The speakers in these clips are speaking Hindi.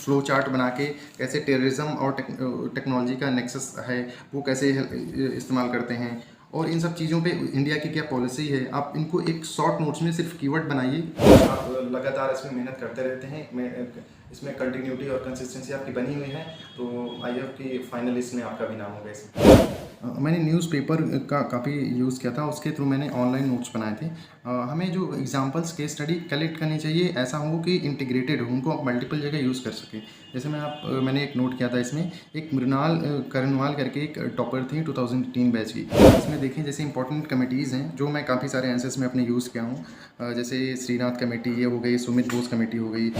फ्लो चार्ट बना के कैसे टेररिज्म और टेक्नोलॉजी का नेक्सस है वो कैसे इस्तेमाल करते हैं, और इन सब चीज़ों पे इंडिया की क्या पॉलिसी है। आप इनको एक शॉर्ट नोट्स में सिर्फ कीवर्ड बनाइए, आप लगातार इसमें मेहनत करते रहते हैं, इसमें कंटिन्यूटी और कंसिस्टेंसी आपकी बनी हुई है, तो आई होप कि फाइनल इसमें आपका भी नाम होगा। इसमें मैंने न्यूज़पेपर का काफ़ी यूज़ किया था, उसके थ्रू मैंने ऑनलाइन नोट्स बनाए थे। हमें जो एग्जांपल्स केस स्टडी कलेक्ट करनी चाहिए ऐसा हो कि इंटीग्रेटेड हो, उनको आप मल्टीपल जगह यूज़ कर सकें। जैसे मैंने एक नोट किया था, इसमें एक मृणाल करनवाल करके एक टॉपर थी 2018 बैच की। इसमें देखें जैसे इंपॉर्टेंट कमेटीज़ हैं जो मैं काफ़ी सारे आंसर्स में अपने यूज़ किया हूँ, जैसे श्रीनाथ कमेटी ये हो गई, सुमित बोस कमेटी हो गई।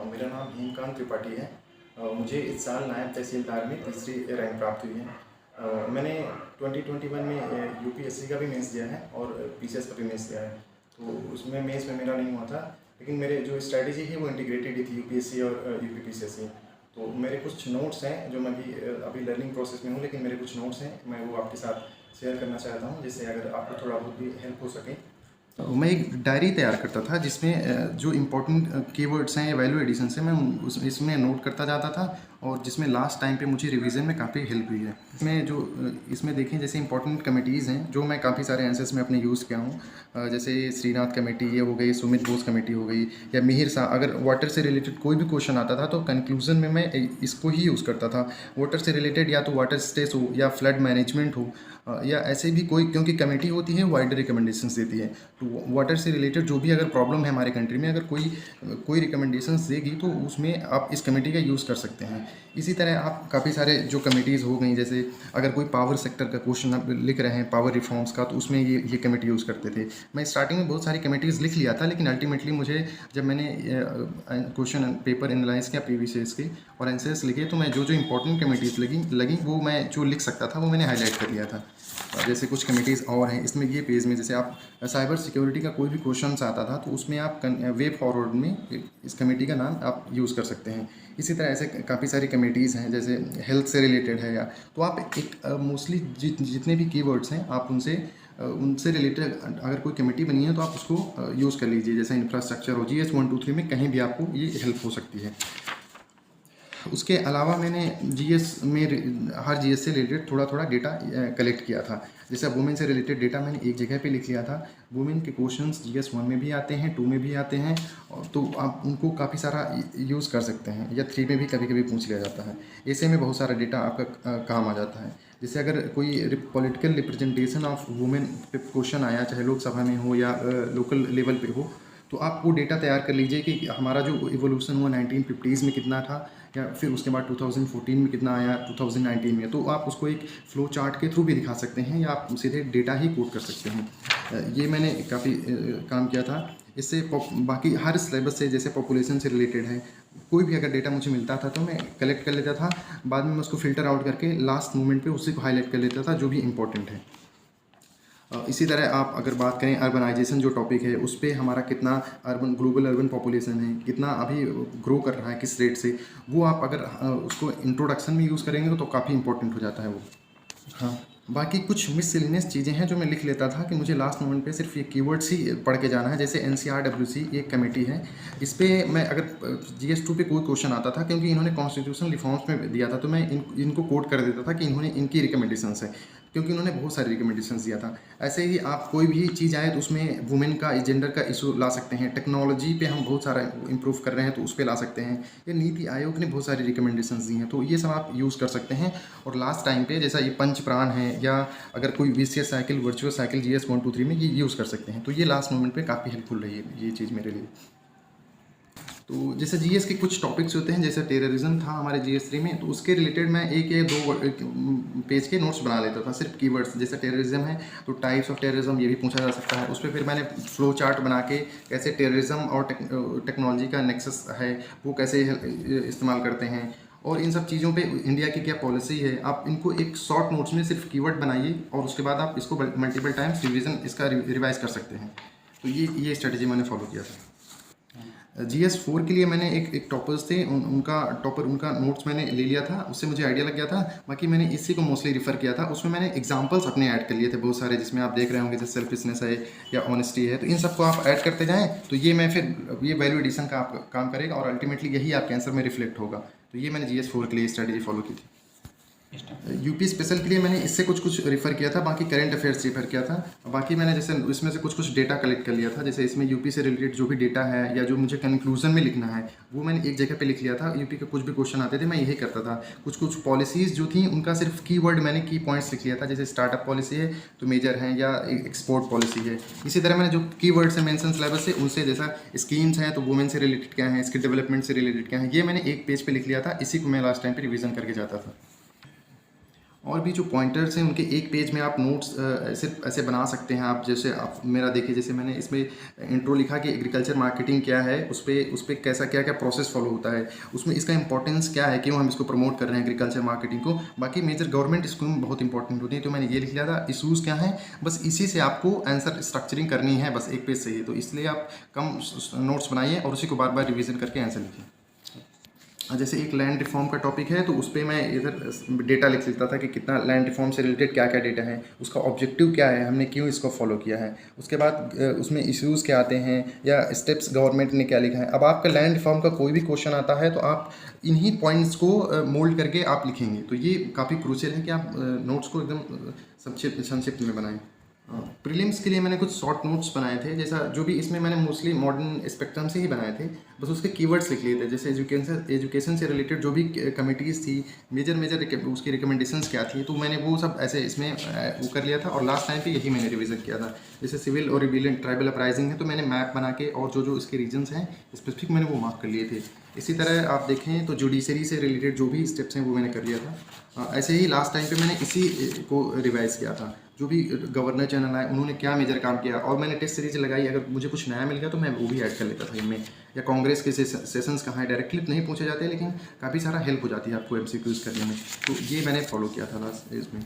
मेरा नाम हेमकांत त्रिपाठी है। मुझे इस साल नायब तहसीलदार में तीसरी रैंक प्राप्त हुई है। मैंने 2021 में यूपीएससी का भी मेंस दिया है और पीसीएस का भी मेंस दिया है, तो उसमें मेंस में मेरा नहीं हुआ था, लेकिन मेरे जो स्ट्रैटेजी है वो इंटीग्रेटेड ही थी, यूपीएससी और यूपीपीसीएससी। तो मेरे कुछ नोट्स हैं जो मैं भी अभी लर्निंग प्रोसेस में हूँ, लेकिन मेरे कुछ नोट्स हैं, मैं वो आपके साथ शेयर करना चाहता हूँ, जिससे अगर आपको थोड़ा बहुत भी हेल्प हो सके। मैं एक डायरी तैयार करता था जिसमें जो इम्पोर्टेंट कीवर्ड्स हैं या वैल्यू एडिशंस हैं मैं इसमें नोट करता जाता था, और जिसमें लास्ट टाइम पे मुझे रिवीजन में काफ़ी हेल्प हुई है। इसमें देखें जैसे इंपॉर्टेंट कमेटीज़ हैं जो मैं काफ़ी सारे आंसर्स में अपने यूज़ किया हूँ, जैसे श्रीनाथ कमेटी ये हो गई, सुमित बोस कमेटी हो गई, या मिहिर शाह। अगर वाटर से रिलेटेड कोई भी क्वेश्चन आता था तो कंक्लूजन में मैं इसको ही यूज़ करता था। वाटर से रिलेटेड या तो वाटर स्टेस हो या फ्लड मैनेजमेंट हो, या ऐसे भी कोई, क्योंकि कमेटी होती है वाइडर रिकमेंडेशंस देती है, तो वाटर से रिलेटेड जो भी अगर प्रॉब्लम है हमारे कंट्री में, अगर कोई रिकमेंडेशंस देगी तो उसमें आप इस कमेटी का यूज़ कर सकते हैं। इसी तरह आप काफ़ी सारे जो कमेटीज़ हो गई, जैसे अगर कोई पावर सेक्टर का क्वेश्चन आप लिख रहे हैं पावर रिफॉर्म्स का, तो उसमें ये कमेटी यूज़ करते थे। मैं स्टार्टिंग में बहुत सारी कमेटीज़ लिख लिया था, लेकिन अल्टीमेटली मुझे जब मैंने क्वेश्चन पेपर एनालाइज किया प्रीवियस ईयर्स के और आंसर्स लिखे, तो मैं जो इंपॉर्टेंट कमेटीज़ लगी वो मैं जो लिख सकता था वो मैंने हाईलाइट कर लिया था। जैसे कुछ कमेटीज़ और हैं इसमें, ये पेज में जैसे आप साइबर सिक्योरिटी का कोई भी क्वेश्चन आता था तो उसमें आप वे फॉरवर्ड में इस कमेटी का नाम आप यूज़ कर सकते हैं। इसी तरह ऐसे काफ़ी सारी कमेटीज़ हैं, जैसे हेल्थ से रिलेटेड है, या तो आप एक मोस्टली जितने भी कीवर्ड्स हैं आप उनसे रिलेटेड अगर कोई कमेटी बनी है तो आप उसको यूज़ कर लीजिए। जैसे इंफ्रास्ट्रक्चर हो, GS 1 2 3 में कहीं भी आपको ये हेल्प हो सकती है। उसके अलावा मैंने हर जीएस से रिलेटेड थोड़ा थोड़ा डेटा कलेक्ट किया था। जैसे वुमेन से रिलेटेड डेटा मैंने एक जगह पे लिख लिया था। वुमेन के क्वेश्चंस GS 1 में भी आते हैं, 2 में भी आते हैं, और तो आप उनको काफ़ी सारा यूज़ कर सकते हैं, या 3 में भी कभी कभी पूछ लिया जाता है। ऐसे में बहुत सारा डेटा आपका काम आ जाता है। जैसे अगर कोई पॉलिटिकल रिप्रेजेंटेशन ऑफ वुमेन पे क्वेश्चन आया, चाहे लोकसभा में हो या लोकल लेवल पे हो, तो आप वो डेटा तैयार कर लीजिए कि हमारा जो इवोल्यूशन हुआ 1950s में कितना था, या फिर उसके बाद 2014 में कितना आया 2019 में। तो आप उसको एक फ्लो चार्ट के थ्रू भी दिखा सकते हैं, या आप सीधे डेटा ही कोट कर सकते हैं। ये मैंने काफ़ी काम किया था। इससे बाकी हर सिलेबस से, जैसे पॉपुलेशन से रिलेटेड है, कोई भी अगर डेटा मुझे मिलता था तो मैं कलेक्ट कर लेता था। बाद में मैं उसको फ़िल्टर आउट करके लास्ट मोमेंट पे उसी को हाईलाइट कर लेता था जो भी इंपॉर्टेंट है। इसी तरह आप अगर बात करें अर्बनाइजेशन जो टॉपिक है, उस पर हमारा कितना ग्लोबल अर्बन पॉपुलेशन है, कितना अभी ग्रो कर रहा है, किस रेट से, वो आप अगर उसको इंट्रोडक्शन में यूज़ करेंगे तो काफ़ी इंपॉर्टेंट हो जाता है वो। हाँ, बाकी कुछ मिससेलेनियस चीज़ें हैं जो मैं लिख लेता था कि मुझे लास्ट मोमेंट पे सिर्फ ये कीवर्ड्स ही पढ़ के जाना है। जैसे NCRWC एक कमेटी है, इस पर मैं अगर GS 2 पे कोई क्वेश्चन आता था, क्योंकि इन्होंने कॉन्स्टिट्यूशनल रिफॉर्म्स में दिया था, तो मैं इनको कोट कर देता था कि इन्होंने इनकी रिकमेंडेशंस है, क्योंकि उन्होंने बहुत सारी रिकमेंडेशंस दिया था। ऐसे ही आप कोई भी चीज़ आए तो उसमें वुमेन का, जेंडर का इशू ला सकते हैं। टेक्नोलॉजी पे हम बहुत सारा इंप्रूव कर रहे हैं तो उस पर ला सकते हैं। ये नीति आयोग ने बहुत सारी रिकमेंडेशंस दी हैं, तो ये सब आप यूज़ कर सकते हैं। और लास्ट टाइम पे जैसा ये पंच प्राण है, या अगर कोई VCS cycle, virtual cycle GS 1 2 3 में ये यूज़ कर सकते हैं। तो ये लास्ट मोमेंट पे काफ़ी हेल्पफुल रही है ये चीज़ मेरे लिए। तो जैसे GS के कुछ टॉपिक्स होते हैं, जैसे टेररिज्म था हमारे GS 3 में, तो उसके रिलेटेड मैं एक या दो पेज के नोट्स बना लेता था, सिर्फ कीवर्ड्स। जैसे टेररिज्म है तो टाइप्स ऑफ टेररिज्म ये भी पूछा जा सकता है। उस पर फिर मैंने फ्लो चार्ट बना के कैसे टेररिज्म और टेक्नोलॉजी का नेक्सस है वो कैसे इस्तेमाल करते हैं, और इन सब चीज़ों पे इंडिया की क्या पॉलिसी है। आप इनको एक शॉर्ट नोट्स में सिर्फ कीवर्ड बनाइए, और उसके बाद आप इसको मल्टीपल टाइम्स रिवीजन इसका रिवाइज कर सकते हैं। तो ये स्ट्रेटजी मैंने फॉलो किया था। GS4 के लिए मैंने एक टॉपर्स थे, उनका नोट्स मैंने ले लिया था, उससे मुझे आइडिया लग गया था। बाकी मैंने इसी को मोस्टली रिफ़र किया था, उसमें मैंने एग्जांपल्स अपने ऐड कर लिए थे बहुत सारे, जिसमें आप देख रहे होंगे जैसे सेल्फिशनेस है या ऑनेस्टी है, तो इन सबको आप ऐड करते जाएँ तो ये मैं फिर ये वैल्यू एडिशन का आप काम करेगा और अल्टीमेटली यही आपके आंसर में रिफ्लेक्ट होगा। तो ये मैंने GS4 के लिए स्ट्रैटेजी फॉलो की थी। यूपी स्पेशल के लिए मैंने इससे कुछ रिफ़र किया था, बाकी करंट अफेयर्स रिफ़र किया था। बाकी मैंने जैसे इसमें से कुछ डेटा कलेक्ट कर लिया था, जैसे इसमें यूपी से रिलेटेड जो भी डेटा है या जो मुझे कंक्लूजन में लिखना है वो मैंने एक जगह पे लिख लिया था। यूपी के कुछ भी क्वेश्चन आते थे मैं यही करता था। कुछ पॉलिसीज़ जो थी उनका सिर्फ कीवर्ड मैंने की पॉइंट्स लिख लिया था, जैसे स्टार्टअप पॉलिसी है तो मेजर है या एक्सपोर्ट पॉलिसी है। इसी तरह मैंने जो कीवर्ड्स है मेंशन सिलेबस से उनसे, जैसा स्कीम्स हैं तो वुमेन से रिलेटेड क्या है, इसके डेवलपमेंट से रिलेटेड क्या है, ये मैंने एक पेज पे लिख लिया था। इसी को मैं लास्ट टाइम पे रिवीजन करके जाता था। और भी जो पॉइंटर्स हैं उनके एक पेज में आप नोट्स सिर्फ ऐसे बना सकते हैं आप। जैसे आप मेरा देखिए, जैसे मैंने इसमें इंट्रो लिखा कि एग्रीकल्चर मार्केटिंग क्या है, उस पे कैसा क्या क्या प्रोसेस फॉलो होता है, उसमें इसका इंपॉर्टेंस क्या है, क्यों हम इसको प्रमोट कर रहे हैं एग्रीकल्चर मार्केटिंग को। बाकी मेजर गवर्नमेंट स्कीम बहुत इंपॉर्टेंट होती है, तो मैंने ये लिख लिया था। इशूज़ क्या हैं, बस इसी से आपको आंसर स्ट्रक्चरिंग करनी है, बस एक पेज से ही। तो इसलिए आप कम नोट्स बनाइए और उसी को बार बार रिविज़न करके आंसर लिखिए। जैसे एक लैंड रिफॉर्म का टॉपिक है तो उस पर मैं इधर डेटा लिख लेता था कि कितना लैंड रिफॉर्म से रिलेटेड क्या क्या डेटा है, उसका ऑब्जेक्टिव क्या है, हमने क्यों इसको फॉलो किया है। उसके बाद उसमें इश्यूज़ क्या आते हैं या स्टेप्स गवर्नमेंट ने क्या लिखा है। अब आपका लैंड रिफॉर्म का कोई भी क्वेश्चन आता है तो आप इन्हीं पॉइंट्स को मोल्ड करके आप लिखेंगे। तो ये काफ़ी क्रूशियल है कि आप नोट्स को एकदम संक्षिप्त में बनाएं। प्रीलिम्स के लिए मैंने कुछ शॉर्ट नोट्स बनाए थे, जैसा जो भी इसमें मैंने मोस्टली मॉडर्न स्पेक्ट्रम से ही बनाए थे, बस उसके कीवर्ड्स लिख लिए थे। जैसे एजुकेशन से रिलेटेड जो भी कमिटीज़ थी, मेजर उसकी रिकमेंडेशंस क्या थी, तो मैंने वो सब ऐसे इसमें वो कर लिया था। और लास्ट टाइम पे यही मैंने रिविज़न किया था। जैसे सिविल और रिविलियंट ट्राइबल अपराइजिंग है तो मैंने मैप बना के और जो इसके रीजन्स हैं स्पेसिफिक मैंने वो मार्क कर लिए थे। इसी तरह आप देखें तो जुडिशरी से रिलेटेड जो भी स्टेप्स हैं वो मैंने कर लिया था। ऐसे ही लास्ट टाइम पे मैंने इसी को रिवाइज़ किया था। जो भी गवर्नर जनरल आए उन्होंने क्या मेजर काम किया, और मैंने टेस्ट सीरीज लगाई, अगर मुझे कुछ नया मिल गया तो मैं वो भी ऐड कर लेता था इनमें। या कांग्रेस के सेशंस कहाँ है, डायरेक्टली नहीं पूछे जाते लेकिन काफ़ी सारा हेल्प हो जाती है आपको MCQs करने में। तो ये मैंने फॉलो किया था लास्ट इसमें।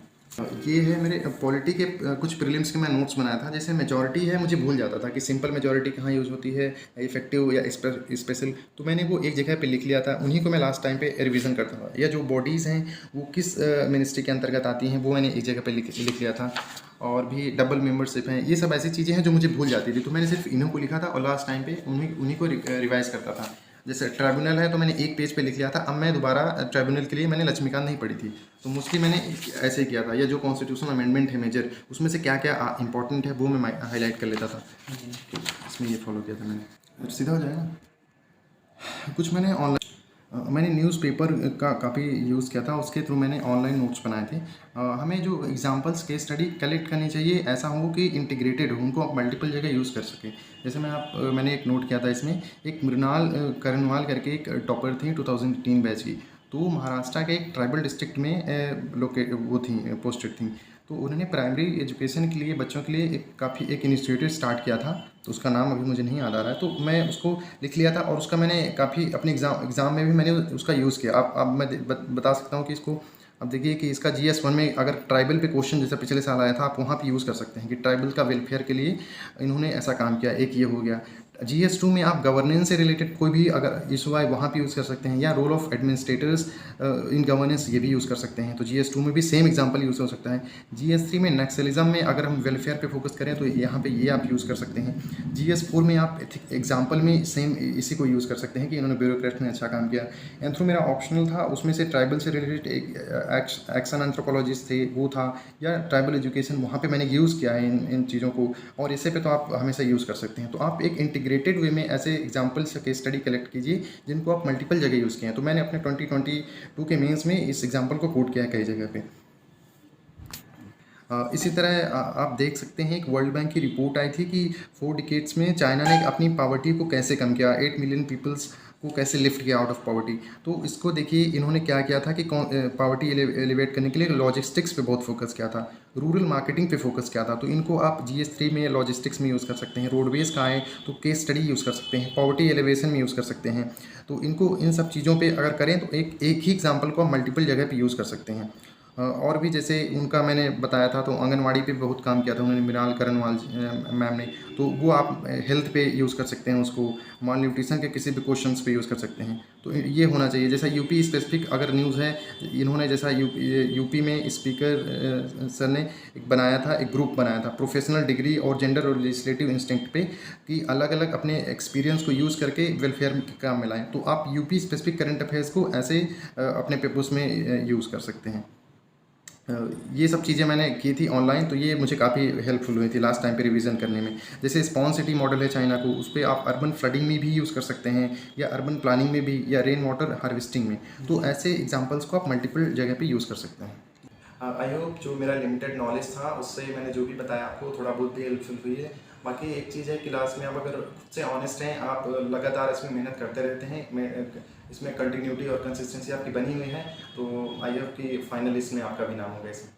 ये है मेरे पॉलिटी के कुछ प्रीलिम्स के मैं नोट्स बनाया था। जैसे मेजॉरिटी है, मुझे भूल जाता था कि सिंपल मेजॉरिटी कहाँ यूज़ होती है, इफेक्टिव या स्पेशल, तो मैंने वो एक जगह पे लिख लिया था। उन्हीं को मैं लास्ट टाइम पे रिवीजन करता था। या जो बॉडीज़ हैं वो किस मिनिस्ट्री के अंतर्गत आती हैं वो मैंने एक जगह पे लिख लिया था। और भी डबल मेंबरशिप हैं, ये सब ऐसी चीज़ें हैं जो मुझे भूल जाती थी, तो मैंने सिर्फ इन्हों को लिखा था और लास्ट टाइम पे उन्हीं को रिवाइज़ करता था। जैसे ट्राइब्यूनल है तो मैंने एक पेज पे लिख लिया था। अब मैं दोबारा ट्राइब्यूनल के लिए मैंने लक्ष्मीकांत नहीं पढ़ी थी, तो मोस्टली मैंने ऐसे ही किया था। या जो कॉन्स्टिट्यूशनल अमेंडमेंट है मेजर, उसमें से क्या क्या इंपॉर्टेंट है वो मैं हाईलाइट कर लेता था। तो इसमें ये फॉलो किया था मैंने। सीधा हो जाएगा। कुछ मैंने न्यूज़पेपर का काफ़ी यूज़ किया था, उसके थ्रू मैंने ऑनलाइन नोट्स बनाए थे। हमें जो एग्जांपल्स केस स्टडी कलेक्ट करनी चाहिए ऐसा हो कि इंटीग्रेटेड हो, उनको आप मल्टीपल जगह यूज़ कर सकें। जैसे मैंने एक नोट किया था इसमें, एक मृणाल करनवाल करके एक टॉपर थी 2018 बैच की, तो महाराष्ट्र के एक ट्राइबल डिस्ट्रिक्ट में वो थी पोस्टेड थी। तो उन्होंने प्राइमरी एजुकेशन के लिए बच्चों के लिए एक इनिशिएटिव स्टार्ट किया था, तो उसका नाम अभी मुझे नहीं याद आ रहा है, तो मैं उसको लिख लिया था। और उसका मैंने काफ़ी अपने एग्ज़ाम में भी मैंने उसका यूज़ किया। अब मैं बता सकता हूँ कि इसको, अब देखिए कि इसका GS1 में अगर ट्राइबल पे क्वेश्चन जैसा पिछले साल आया था, आप वहाँ पे यूज़ कर सकते हैं कि ट्राइबल का वेलफेयर के लिए इन्होंने ऐसा काम किया। एक ये हो गया। GS2 में आप गवर्नेंस से रिलेटेड कोई भी अगर इशू आए वहाँ पे यूज़ कर सकते हैं, या role of administrators in governance ये भी यूज़ कर सकते हैं। तो GS2 में भी सेम एग्जांपल यूज़ हो सकता है। GS3 में नक्सलिज्म में अगर हम वेलफेयर पे फोकस करें तो यहाँ पे ये आप यूज़ कर सकते हैं। GS4 में आप एग्जाम्पल में सेम इसी को यूज़ कर सकते हैं कि इन्होंने ब्यूरोक्रेट ने अच्छा काम किया। एंथ्रो मेरा ऑप्शनल था, उसमें से ट्राइबल से रिलेटेड एक एक्शन एंथ्रोपोलॉजिस्ट थे वो था, या ट्राइबल एजुकेशन, वहाँ पे मैंने यूज़ किया है इन चीज़ों को। और इसे पे तो आप हमेशा यूज़ कर सकते हैं। तो आप एक इंटीग्रेटेड वे में ऐसे एग्जाम्पल्स या केस स्टडी कलेक्ट कीजिए जिनको आप मल्टीपल जगह यूज़ किए हैं। तो मैंने अपने 2022 के मेंस में इस एग्जाम्पल को कोट किया है कई जगह पे। इसी तरह आप देख सकते हैं एक वर्ल्ड बैंक की रिपोर्ट आई थी कि 4 डिकेड्स में चाइना ने अपनी पॉवर्टी को कैसे कम किया, 8 मिलियन पीपल्स को कैसे लिफ्ट किया आउट ऑफ पॉवर्टी। तो इसको देखिए इन्होंने क्या किया था कि पॉवर्टी एलिवेट करने के लिए लॉजिस्टिक्स पे बहुत फोकस किया था, रूरल मार्केटिंग पे फोकस किया था। तो इनको आप GS3 में लॉजिस्टिक्स में यूज़ कर सकते हैं। रोडवेज़ का आए तो केस स्टडी यूज़ कर सकते हैं, पॉवर्टी एलिवेशन में यूज़ कर सकते हैं। तो इनको इन सब चीज़ों पर अगर करें तो एक ही एग्जाम्पल को आप मल्टीपल जगह पर यूज़ कर सकते हैं। और भी जैसे उनका मैंने बताया था, तो आंगनवाड़ी पे बहुत काम किया था उन्होंने, मृणाल करणवाल मैम ने। तो वो आप हेल्थ पे यूज़ कर सकते हैं उसको, माल न्यूट्रिशन के किसी भी क्वेश्चंस पे यूज़ कर सकते हैं। तो ये होना चाहिए। जैसा यूपी स्पेसिफिक अगर न्यूज़ है, इन्होंने जैसा यूपी में स्पीकर सर ने एक बनाया था, एक ग्रुप बनाया था प्रोफेशनल डिग्री और जेंडर और लेजिस्लेटिव इंस्टिंक्ट पे, कि अलग अलग अपने एक्सपीरियंस को यूज़ करके वेलफेयर में काम में लाएं। तो आप यूपी स्पेसिफिक करंट अफेयर्स को ऐसे अपने पेपर्स में यूज़ कर सकते हैं। ये सब चीज़ें मैंने की थी ऑनलाइन, तो ये मुझे काफ़ी हेल्पफुल हुई थी लास्ट टाइम पे रिवीजन करने में। जैसे स्पॉन सिटी मॉडल है चाइना को, उस पे आप अर्बन फ्लडिंग में भी यूज़ कर सकते हैं, या अर्बन प्लानिंग में भी, या रेन वाटर हार्वेस्टिंग में। तो ऐसे एग्जांपल्स को आप मल्टीपल जगह पे यूज़ कर सकते हैं। आई होप जो मेरा लिमिटेड नॉलेज था उससे मैंने जो भी बताया आपको थोड़ा बहुत भी हेल्पफुल हुई है। बाकी एक चीज़ है, क्लास में आप अगर खुद से ऑनेस्ट हैं, आप लगातार इसमें मेहनत करते रहते हैं, इसमें कंटिन्यूटी और कंसिस्टेंसी आपकी बनी हुई है, तो आई होप कि फाइनल इसमें आपका भी नाम होगा इसमें।